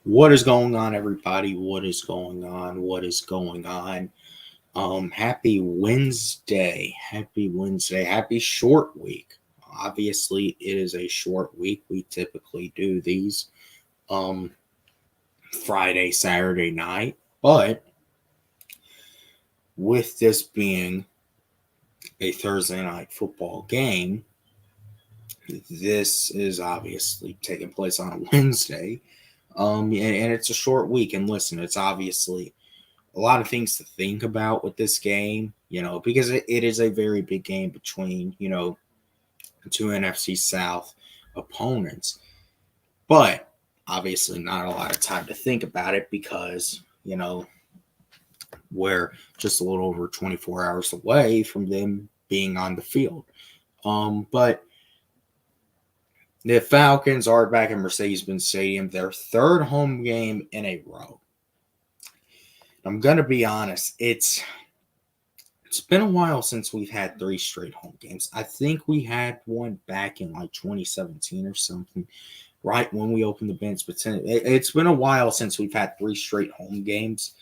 What is going on, everybody? What is going on? What is going on? Happy Wednesday. Happy Wednesday. Happy short week. Obviously, it is a short week. We typically do these um Friday, Saturday night. But with this being a Thursday night football game, this is obviously taking place on a Wednesday. And it's a short week. And listen, it's obviously a lot of things to think about with this game, because it is a very big game between, two NFC South opponents. But obviously, not a lot of time to think about it because, we're just a little over 24 hours away from them being on the field. But the Falcons are back in Mercedes-Benz Stadium, their third home game in a row. I'm going to be honest, it's been a while since we've had three straight home games. I think we had one back in like 2017 or something, right when we opened the bins. But it's been a while since we've had three straight home games,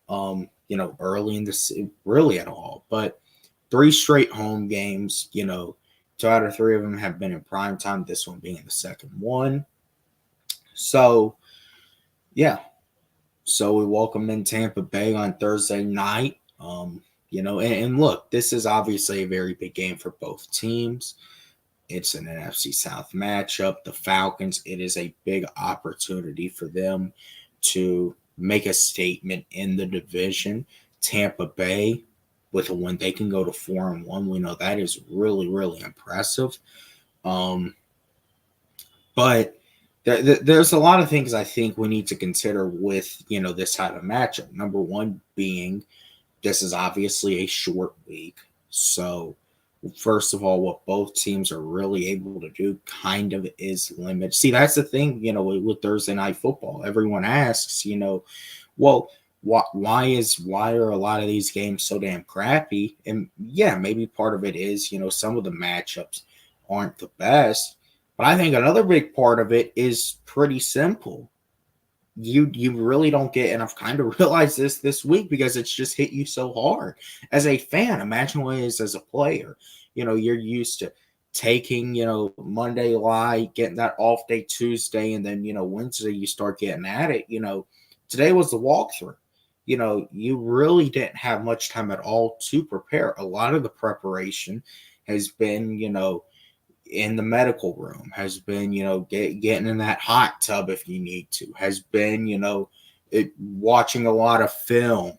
early in this, really at all. But three straight home games, two out of three of them have been in prime time, this one being the second one. So, yeah. So we welcome in Tampa Bay on Thursday night. And look, this is obviously a very big game for both teams. It's an NFC South matchup. The Falcons, it is a big opportunity for them to make a statement in the division. Tampa Bay, with a win, they can go to 4-1. We know that is really, really impressive. But there's a lot of things I think we need to consider with, this type of matchup. Number one being, this is obviously a short week. So, first of all, what both teams are really able to do kind of is limit. See, that's the thing, with Thursday night football. Everyone asks, well, why are a lot of these games so damn crappy? And yeah, maybe part of it is, some of the matchups aren't the best. But I think another big part of it is pretty simple. You really don't get, and I've kind of realized this week because it's just hit you so hard. As a fan, imagine what it is as a player. You're used to taking, Monday light, getting that off day Tuesday, and then, Wednesday you start getting at it. Today was the walkthrough. You really didn't have much time at all to prepare. A lot of the preparation has been, in the medical room, has been, getting in that hot tub if you need to, has been, watching a lot of film.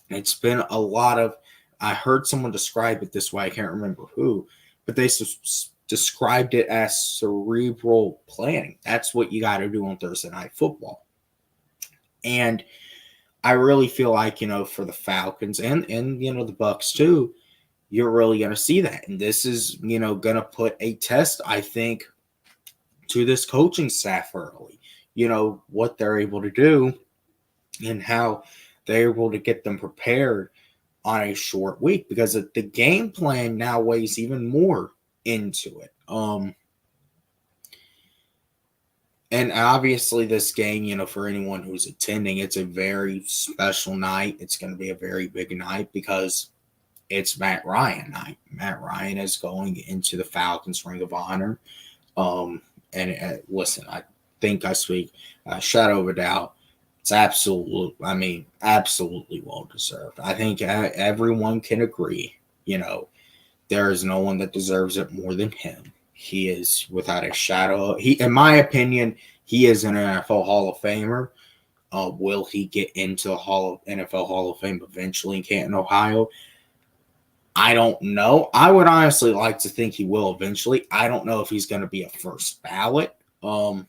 It's been a lot of, I heard someone describe it this way, I can't remember who, but they described it as cerebral planning. That's what you got to do on Thursday night football. And I really feel like, for the Falcons and the Bucs too, you're really going to see that. And this is, going to put a test, I think, to this coaching staff early. What they're able to do and how they're able to get them prepared on a short week, because the game plan now weighs even more into it. And obviously this game, for anyone who's attending, it's a very special night. It's going to be a very big night because it's Matt Ryan night. Matt Ryan is going into the Falcons Ring of Honor. Listen, I think I speak shadow of a doubt. It's absolutely well deserved. I think everyone can agree, there is no one that deserves it more than him. He is, without a shadow, in my opinion, he is an NFL Hall of Famer. Will he get into the NFL Hall of Fame eventually in Canton, Ohio? I don't know. I would honestly like to think he will eventually. I don't know if he's going to be a first ballot. But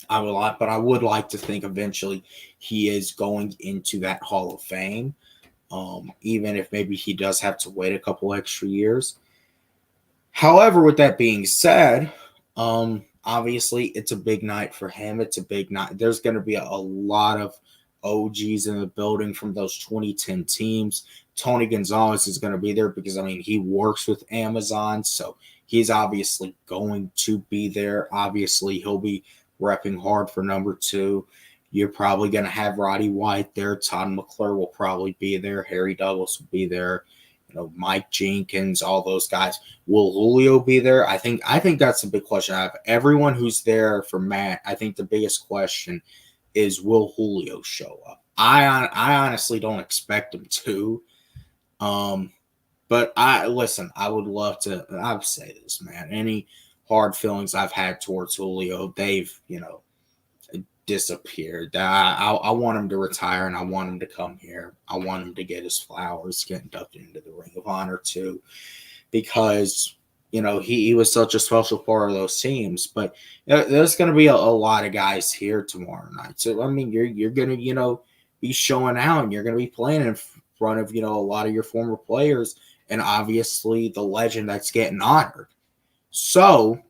I would like to think eventually he is going into that Hall of Fame. Even if maybe he does have to wait a couple extra years. However, with that being said, obviously it's a big night for him. It's a big night. There's going to be a lot of OGs in the building from those 2010 teams. Tony Gonzalez is going to be there because, he works with Amazon, so he's obviously going to be there. Obviously, he'll be repping hard for number 2. You're probably going to have Roddy White there. Todd McClure will probably be there. Harry Douglas will be there. Mike Jenkins, all those guys. Will Julio be there? I think that's a big question. I have everyone who's there for Matt. I think the biggest question is, will Julio show up? I honestly don't expect him to. But I would love to. I'll say this, man. Any hard feelings I've had towards Julio, they've disappeared. I want him to retire, and I want him to come here. I want him to get his flowers, get inducted into the Ring of Honor too, because he was such a special part of those teams. But there's going to be a lot of guys here tomorrow night. So I mean, you're going to be showing out, and you're going to be playing in front of a lot of your former players, and obviously the legend that's getting honored. So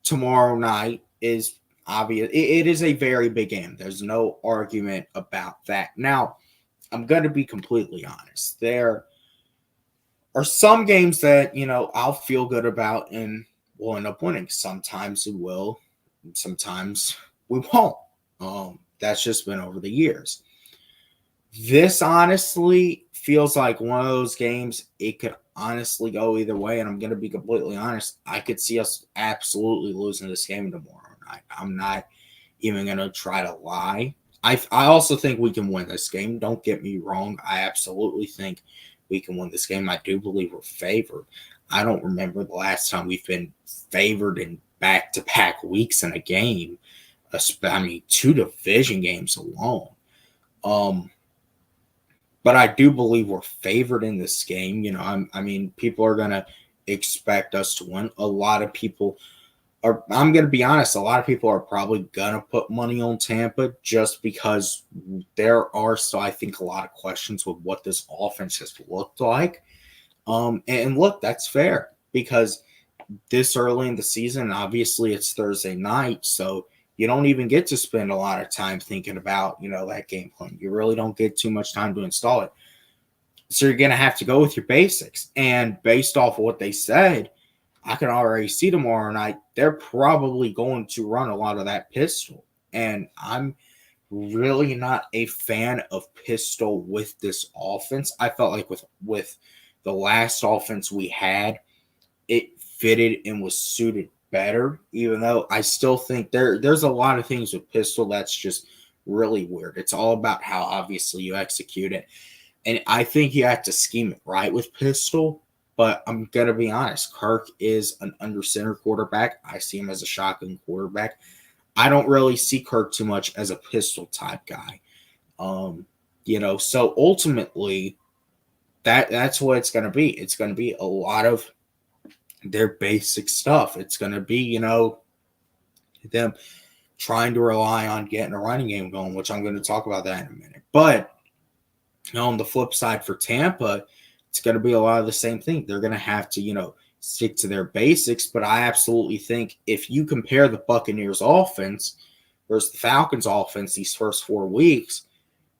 tomorrow night is obvious. It is a very big game. There's no argument about that. Now, I'm going to be completely honest. There are some games that, I'll feel good about and will end up winning. Sometimes it will. Sometimes we won't. That's just been over the years. This honestly feels like one of those games. It could honestly go either way, and I'm going to be completely honest. I could see us absolutely losing this game tomorrow night. I'm not even going to try to lie. I also think we can win this game. Don't get me wrong. I absolutely think we can win this game. I do believe we're favored. I don't remember the last time we've been favored in back-to-back weeks in a game. I mean, 2 division games alone. But I do believe we're favored in this game. People are going to expect us to win. A lot of people are, I'm going to be honest, a lot of people are probably going to put money on Tampa just because there are still, I think, a lot of questions with what this offense has looked like. And look, that's fair because this early in the season, obviously it's Thursday night, so you don't even get to spend a lot of time thinking about, that game plan. You really don't get too much time to install it. So you're going to have to go with your basics. And based off of what they said, I can already see tomorrow night, they're probably going to run a lot of that pistol. And I'm really not a fan of pistol with this offense. I felt like with the last offense we had, it fitted and was suited better, even though I still think there's a lot of things with pistol that's just really weird. It's all about how obviously you execute it. And I think you have to scheme it right with pistol. But I'm going to be honest, Kirk is an under center quarterback. I see him as a shotgun quarterback. I don't really see Kirk too much as a pistol type guy. So ultimately that's what it's going to be. It's going to be a lot of their basic stuff. It's going to be, them trying to rely on getting a running game going, which I'm going to talk about that in a minute. But on the flip side for Tampa, it's going to be a lot of the same thing. They're going to have to, stick to their basics. But I absolutely think if you compare the Buccaneers offense versus the Falcons offense these first 4 weeks,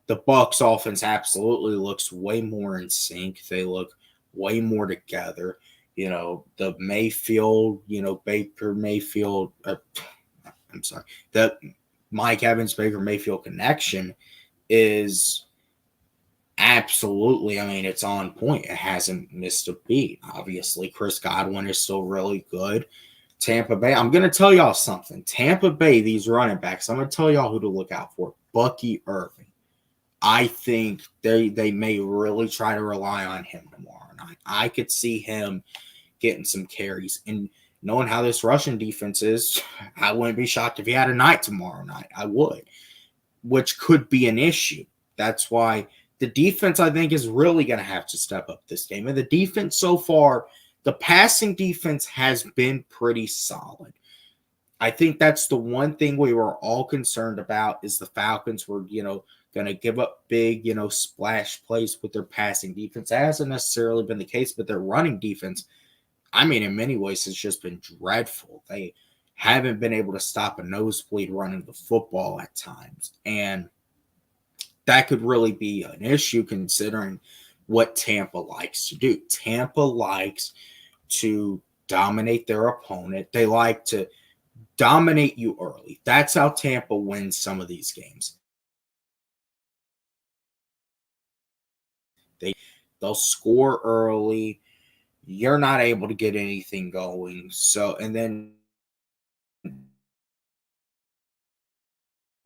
the Bucs offense absolutely looks way more in sync. They look way more together. The Mayfield, Baker Mayfield, the Mike Evans, Baker Mayfield connection is absolutely, it's on point. It hasn't missed a beat. Obviously, Chris Godwin is still really good. Tampa Bay, I'm going to tell y'all something. Tampa Bay, these running backs, I'm going to tell y'all who to look out for. Bucky Irving. I think they may really try to rely on him tomorrow night. I could see him getting some carries. And knowing how this Russian defense is, I wouldn't be shocked if he had a night tomorrow night. I would, which could be an issue. That's why the defense, I think, is really going to have to step up this game. And the defense so far, the passing defense has been pretty solid. I think that's the one thing we were all concerned about is the Falcons were, going to give up big, splash plays with their passing defense. That hasn't necessarily been the case, but their running defense, in many ways, it's just been dreadful. They haven't been able to stop a nosebleed running the football at times. And that could really be an issue considering what Tampa likes to do. Tampa likes to dominate their opponent. They like to dominate you early. That's how Tampa wins some of these games. They'll score early. You're not able to get anything going. So, and then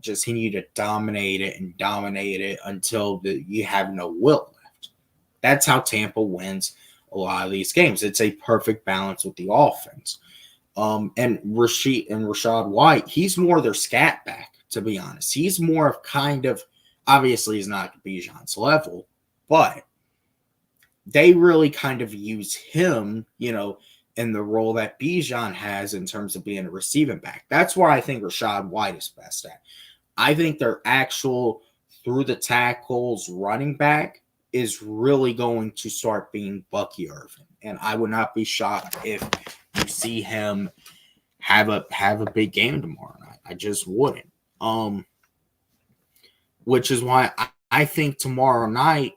just continue to dominate it until you have no will left. That's how Tampa wins a lot of these games. It's a perfect balance with the offense. And Rashad White, he's more their scat back, to be honest. He's more of kind of, obviously he's not Bijan's level, but they really kind of use him, in the role that Bijan has in terms of being a receiving back. That's where I think Rashad White is best at. I think their actual through the tackles running back is really going to start being Bucky Irvin. And I would not be shocked if you see him have a big game tomorrow night. I just wouldn't. Which is why I think tomorrow night,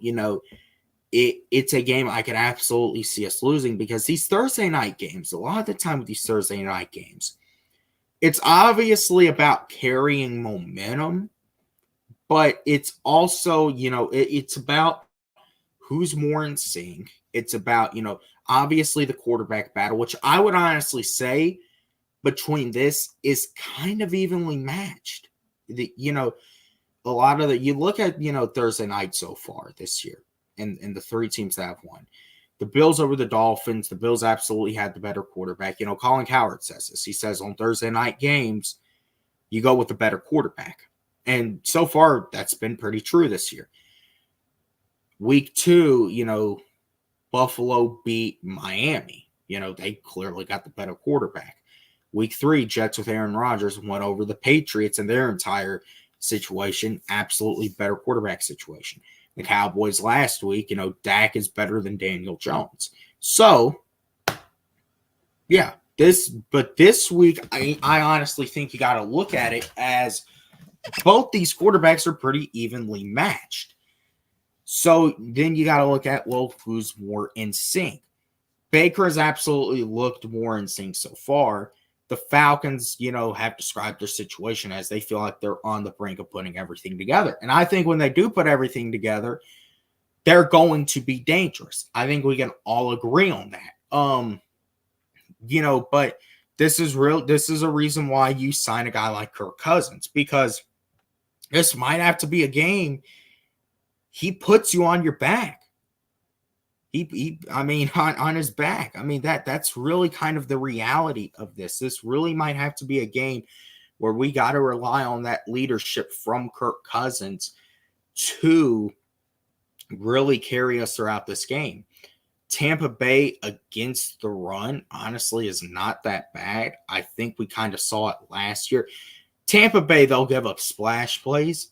it's a game I could absolutely see us losing, because these Thursday night games, a lot of the time with these Thursday night games, it's obviously about carrying momentum, but it's also, it's about who's more in sync. It's about, obviously the quarterback battle, which I would honestly say between this is kind of evenly matched. A lot of you look at, Thursday night so far this year and the three teams that have won. The Bills over the Dolphins. The Bills absolutely had the better quarterback. Colin Cowherd says this. He says on Thursday night games, you go with the better quarterback. And so far, that's been pretty true this year. Week 2, Buffalo beat Miami. They clearly got the better quarterback. Week 3, Jets with Aaron Rodgers went over the Patriots and their entire situation. Absolutely better quarterback situation. The Cowboys last week, Dak is better than Daniel Jones. So, yeah, this week, I honestly think you got to look at it as both these quarterbacks are pretty evenly matched. So then you got to look at, who's more in sync? Baker has absolutely looked more in sync so far. The Falcons, have described their situation as they feel like they're on the brink of putting everything together. And I think when they do put everything together, they're going to be dangerous. I think we can all agree on that. But this is real. This is a reason why you sign a guy like Kirk Cousins, because this might have to be a game he puts you on your back. On his back. That's really kind of the reality of this. This really might have to be a game where we got to rely on that leadership from Kirk Cousins to really carry us throughout this game. Tampa Bay against the run, honestly, is not that bad. I think we kind of saw it last year. Tampa Bay, they'll give up splash plays,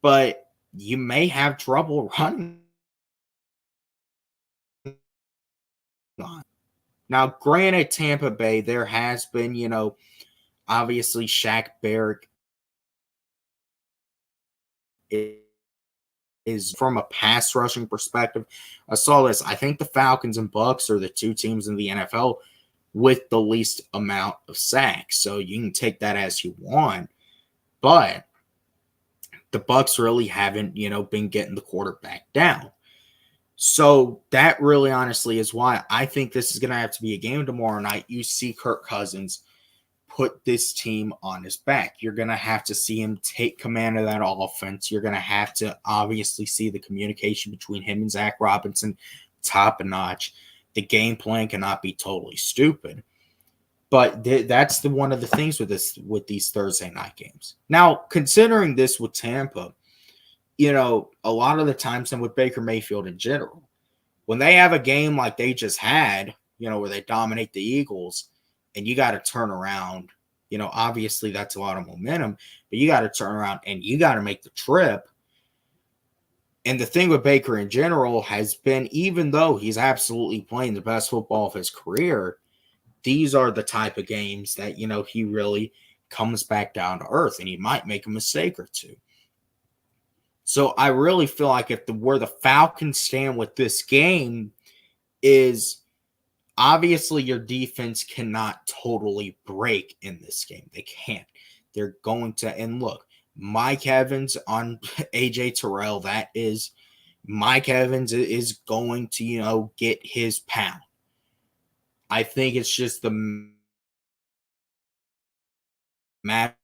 but you may have trouble running. Now, granted, Tampa Bay, there has been, obviously Shaq Barrett is from a pass rushing perspective. I saw this. I think the Falcons and Bucs are the two teams in the NFL with the least amount of sacks. So you can take that as you want. But the Bucs really haven't, been getting the quarterback down. So that really honestly is why I think this is going to have to be a game tomorrow night. You see Kirk Cousins put this team on his back. You're going to have to see him take command of that offense. You're going to have to obviously see the communication between him and Zach Robinson top notch. The game plan cannot be totally stupid. But that's one of the things with these Thursday night games. Now, considering this with Tampa, a lot of the times, and with Baker Mayfield in general, when they have a game like they just had, where they dominate the Eagles, and you got to turn around, obviously that's a lot of momentum, but you got to turn around and you got to make the trip. And the thing with Baker in general has been, even though he's absolutely playing the best football of his career, these are the type of games that, he really comes back down to earth, and he might make a mistake or two. So I really feel like where the Falcons stand with this game is Obviously, your defense cannot totally break in this game. They can't. They're going to, and look, Mike Evans on AJ Terrell, that is, Mike Evans is going to, get his pound. I think it's just the matter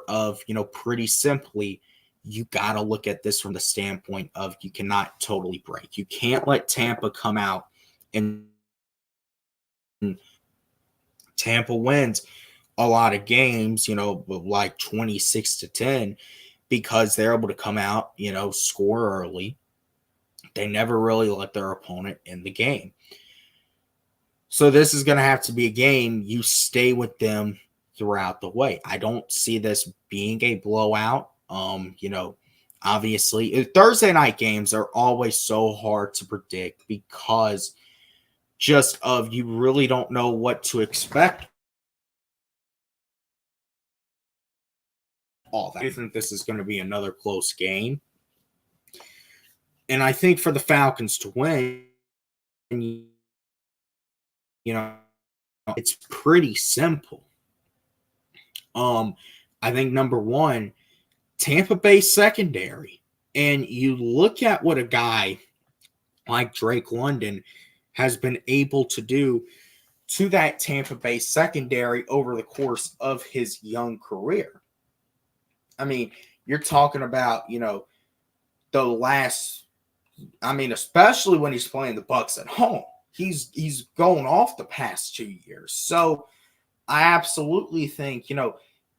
of, pretty simply, you got to look at this from the standpoint of you cannot totally break. You can't let Tampa come out and Tampa wins a lot of games, like 26-10, because they're able to come out, score early. They never really let their opponent in the game. So this is going to have to be a game you stay with them throughout the way. I don't see this being a blowout. Obviously, Thursday night games are always so hard to predict because just of you really don't know what to expect. All that. I think this is going to be another close game. And I think for the Falcons to win, it's pretty simple. I think number one, Tampa Bay secondary. And you look at what a guy like Drake London has been able to do to that Tampa Bay secondary over the course of his young career. I mean, you're talking about, the last, especially when he's playing the Bucs at home. He's going off the past 2 years. So I absolutely think,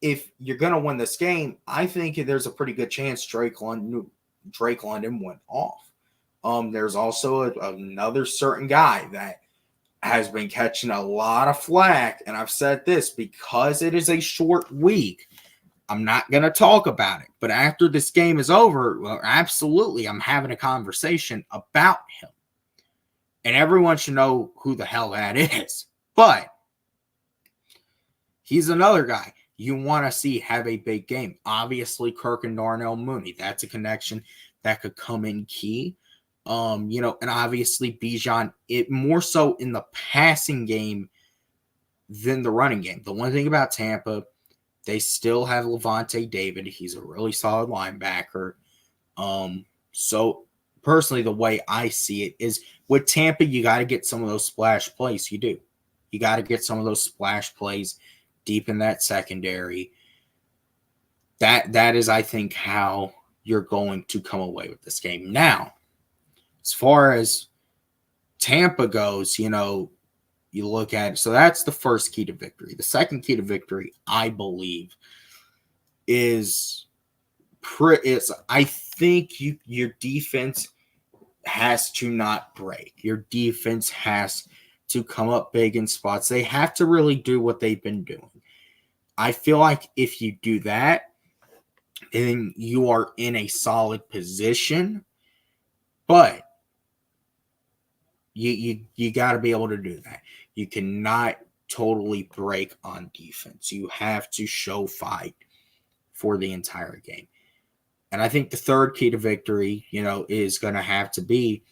if you're going to win this game, I think there's a pretty good chance Drake London went off. There's also another certain guy that has been catching a lot of flack, and I've said this because it is a short week. I'm not going to talk about it, but after this game is over, well, absolutely, I'm having a conversation about him. And everyone should know who the hell that is. But he's another guy you want to see have a big game. Obviously, Kirk and Darnell Mooney, that's a connection that could come in key. And obviously Bijan, it more so in the passing game than the running game. The one thing about Tampa, they still have Levante David. He's a really solid linebacker. So personally, the way I see it is with Tampa, you got to get some of those splash plays. You do. You got to get some of those splash plays deep in that secondary. That is, I think, how you're going to come away with this game. Now, as far as Tampa goes, you look at it. So that's the first key to victory. The second key to victory, I believe, is I think your defense has to not break. Your defense has to come up big in spots. They have to really do what they've been doing. I feel like if you do that, then you are in a solid position. But you got to be able to do that. You cannot totally break on defense. You have to show fight for the entire game. And I think the third key to victory, is going to have to be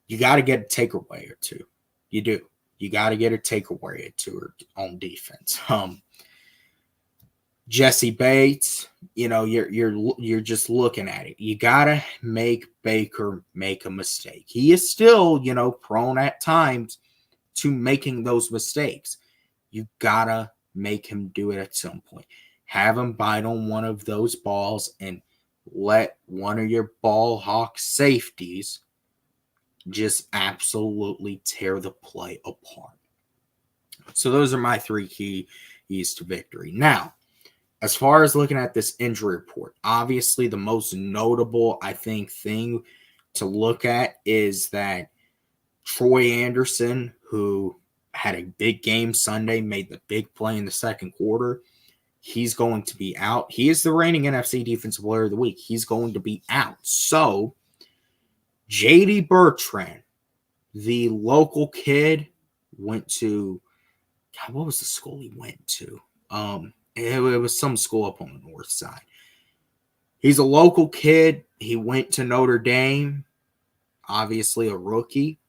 you got to get a takeaway or two. You do. You got to get a takeaway or two on defense. Jesse Bates, you're just looking at it. You got to make Baker make a mistake. He is still, prone at times to making those mistakes. You got to make him do it at some point. Have him bite on one of those balls and let one of your ball hawk safeties just absolutely tear the play apart. So those are my three keys to victory. Now, as far as looking at this injury report, obviously the most notable, I think, thing to look at is that Troy Anderson, who had a big game Sunday, made the big play in the second quarter, he's going to be out. He is the reigning NFC Defensive Player of the Week. He's going to be out. So, J.D. Bertrand, the local kid, went to, God, what was the school he went to? It was some school up on the north side. He's a local kid. He went to Notre Dame, obviously a rookie.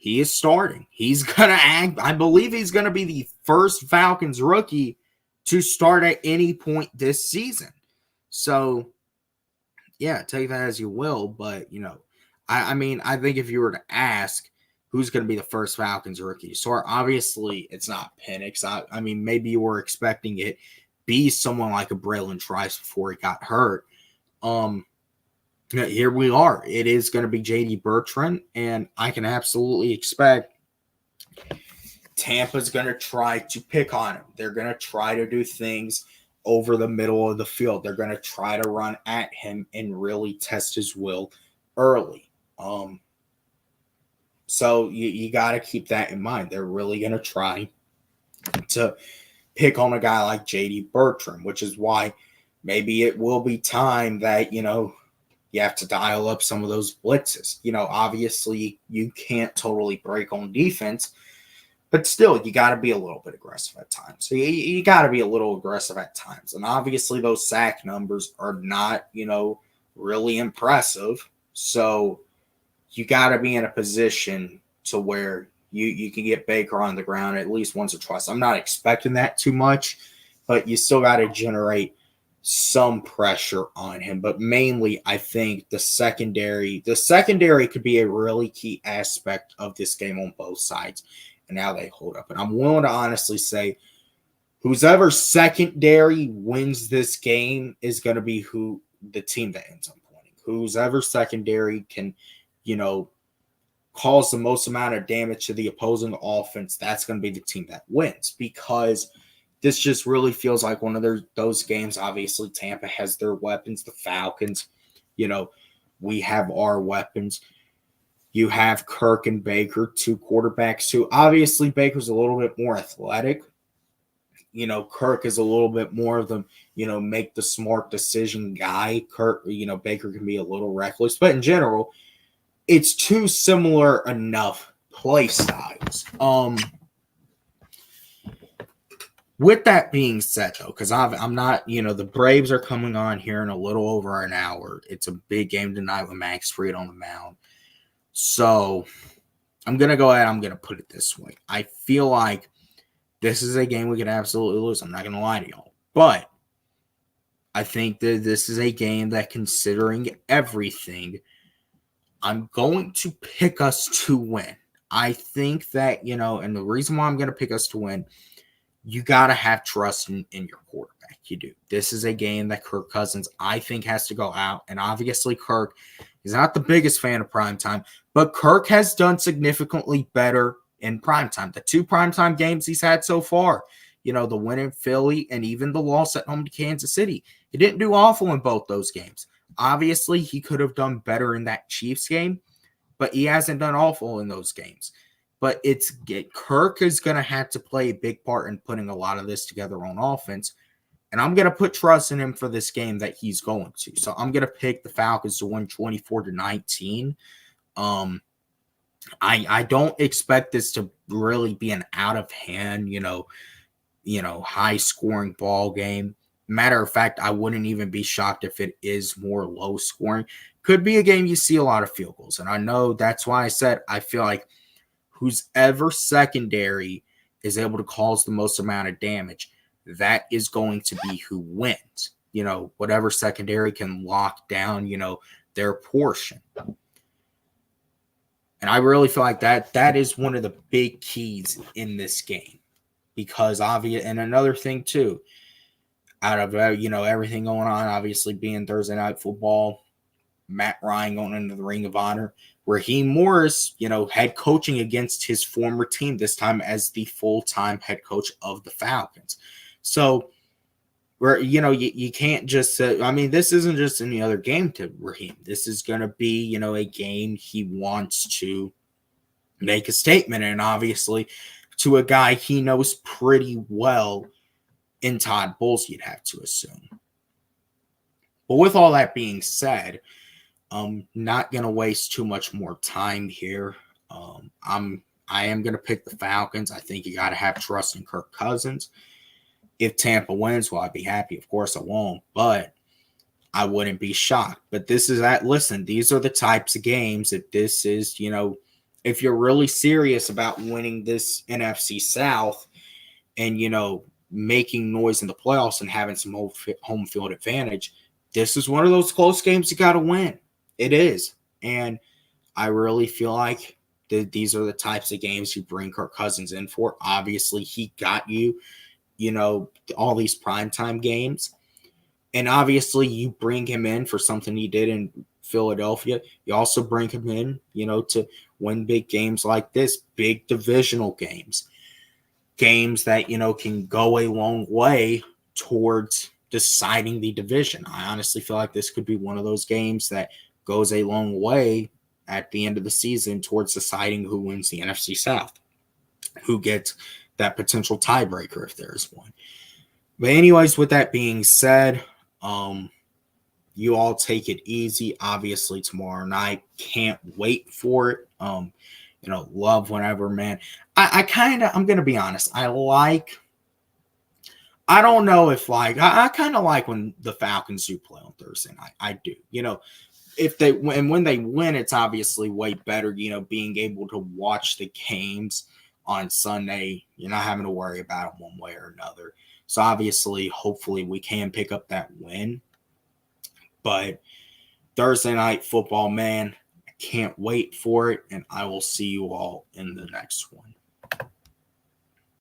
he is starting. He's going to act, I believe he's going to be the first Falcons rookie to start at any point this season. So, yeah, take that as you will. But, you know, I mean, I think if you were to ask who's going to be the first Falcons rookie, so obviously it's not Penix. I mean, maybe you were expecting it be someone like a Braylon Trice before he got hurt. Here we are. It is going to be J.D. Bertrand, and I can absolutely expect Tampa's going to try to pick on him. They're going to try to do things over the middle of the field. They're going to try to run at him and really test his will early. So you got to keep that in mind. They're really going to try to pick on a guy like J.D. Bertrand, which is why maybe it will be time that, you know, you have to dial up some of those blitzes. You know, obviously you can't totally break on defense, but still you got to be a little bit aggressive at times. So you got to be a little aggressive at times. And obviously those sack numbers are not, you know, really impressive. So you got to be in a position to where you can get Baker on the ground at least once or twice. I'm not expecting that too much, but you still got to generate some pressure on him. But mainly, I think the secondary could be a really key aspect of this game on both sides and how they hold up. And I'm willing to honestly say whoever secondary wins this game is going to be the team that ends up winning. Whoever secondary can, you know, cause the most amount of damage to the opposing offense, that's going to be the team that wins, because this just really feels like one of those games. Obviously, Tampa has their weapons. The Falcons, you know, we have our weapons. You have Kirk and Baker, two quarterbacks who obviously Baker's a little bit more athletic. You know, Kirk is a little bit more of the, you know, make the smart decision guy. Baker can be a little reckless, but in general, it's two similar enough play styles. With that being said, though, because I'm not, you know, the Braves are coming on here in a little over an hour. It's a big game tonight with Max Fried on the mound. So I'm going to go ahead. I'm going to put it this way. I feel like this is a game we could absolutely lose. I'm not going to lie to y'all. But I think that this is a game that, considering everything, I'm going to pick us to win. I think that, you know, and the reason why I'm going to pick us to win, you got to have trust in your quarterback. You do. This is a game that Kirk Cousins, I think, has to go out. And obviously, Kirk is not the biggest fan of primetime, but Kirk has done significantly better in primetime. The two primetime games he's had so far, you know, the win in Philly and even the loss at home to Kansas City, he didn't do awful in both those games. Obviously, he could have done better in that Chiefs game, but he hasn't done awful in those games. But Kirk is going to have to play a big part in putting a lot of this together on offense. And I'm going to put trust in him for this game that he's going to. So I'm going to pick the Falcons to win 24-19. I don't expect this to really be an out of hand, high scoring ball game. Matter of fact, I wouldn't even be shocked if it is more low scoring. Could be a game you see a lot of field goals. And I know that's why I said I feel like whoever secondary is able to cause the most amount of damage, that is going to be who wins. You know, whatever secondary can lock down, you know, their portion. And I really feel like that is one of the big keys in this game. Because and another thing too, out of, you know, everything going on, obviously being Thursday Night Football, Matt Ryan going into the Ring of Honor, Raheem Morris, you know, head coaching against his former team, this time as the full-time head coach of the Falcons. So, you know, you can't just this isn't just any other game to Raheem. This is going to be, you know, a game he wants to make a statement, and obviously to a guy he knows pretty well in Todd Bowles, you'd have to assume. But with all that being said, I'm not going to waste too much more time here. I am going to pick the Falcons. I think you got to have trust in Kirk Cousins. If Tampa wins, will I be happy? Of course I won't, but I wouldn't be shocked. But listen, these are the types of games that this is, you know, if you're really serious about winning this NFC South and, making noise in the playoffs and having some home field advantage, this is one of those close games you got to win. It is. And I really feel like these are the types of games you bring Kirk Cousins in for. Obviously, he got you, all these primetime games. And obviously, you bring him in for something he did in Philadelphia. You also bring him in, to win big games like this, big divisional games that, can go a long way towards deciding the division. I honestly feel like this could be one of those games that goes a long way at the end of the season towards deciding who wins the NFC South, who gets that potential tiebreaker if there is one. But anyways, with that being said, you all take it easy. Obviously, tomorrow night, can't wait for it. Love whenever, man. I'm gonna be honest. I don't know if I kind of like when the Falcons do play on Thursday night. I do. If they and when they win, it's obviously way better. Being able to watch the games on Sunday, you're not having to worry about it one way or another. So obviously, hopefully, we can pick up that win. But Thursday night football, man, I can't wait for it, and I will see you all in the next one.